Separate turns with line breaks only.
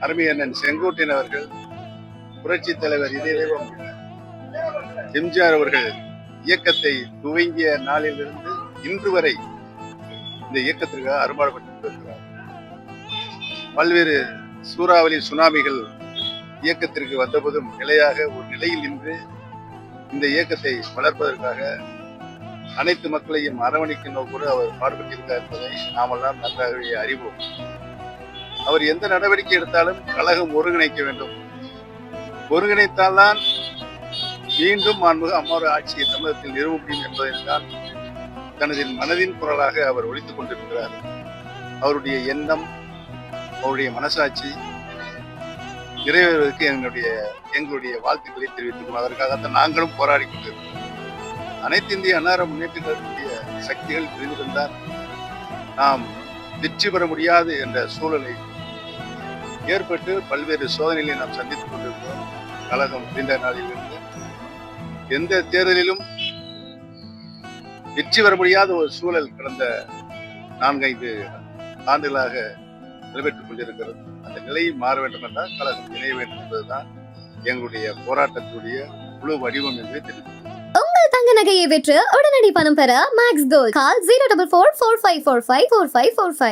அருமையண்ணன் செங்கோட்டையன் அவர்கள், புரட்சி தலைவர் இதயம் எம்ஜிஆர் அவர்கள் இயக்கத்தை துவங்கிய நாளிலிருந்து இன்று வரை இந்த இயக்கத்திற்காக அரும்பாடுபட்டு இருக்கிறார். பல்வேறு சூறாவளி சுனாமிகள் இயக்கத்திற்கு வந்தபோதும் நிலையாக ஒரு நிலையில் நின்று இந்த இயக்கத்தை வளர்ப்பதற்காக அனைத்து மக்களையும் அரவணைக்கும் நோக்கோடு அவர் பாடுபட்டிருந்தார் என்பதை நாமெல்லாம் நன்றாகவே அறிவோம். அவர் எந்த நடவடிக்கை எடுத்தாலும் கழகம் ஒருங்கிணைக்க வேண்டும். ஒருங்கிணைத்தால்தான் மீண்டும் மாண்புமிகு அம்மாவுடைய ஆட்சியை தமிழகத்தில் நிறுவ முடியும் என்பதைத்தான் தனது மனதின் குரலாக அவர் ஒலித்துக் கொண்டிருக்கிறார். அவருடைய எண்ணம், அவருடைய மனசாட்சி நிறைவேறுவதற்கு எங்களுடைய வாழ்த்துக்களை தெரிவித்துக்கணும். அதற்காகத்தான் நாங்களும் போராடி கொண்டிருக்கிறோம். அனைத்து இந்திய அன்னார முன்னேற்றத்தினுடைய சக்திகள் பிரிந்திருந்தால் நாம் வெற்றி பெற முடியாது என்ற சூழலை ஏற்பட்டு பல்வேறு சோதனைகளை நாம் சந்தித்துக் கொண்டிருக்கிறோம். கழகம் பிரிந்த நாளிலிருந்து எந்த தேர்தலிலும் வெற்றி பெற முடியாத ஒரு சூழல் கடந்த 4-5 ஆண்டுகளாக நடைபெற்றுக் கொண்டிருக்கிறது. அந்த நிலையை மாற வேண்டும் என்றால் கழகம் இணைய வேண்டும் என்பதுதான் எங்களுடைய போராட்டத்துடைய முழு வடிவம் என்று தெரிவித்துள்ளது.
உங்கள் தங்க நகையை விற்று உடனடி பணம் பெற மேக்ஸ் கோல்ட் கால் 04445454545.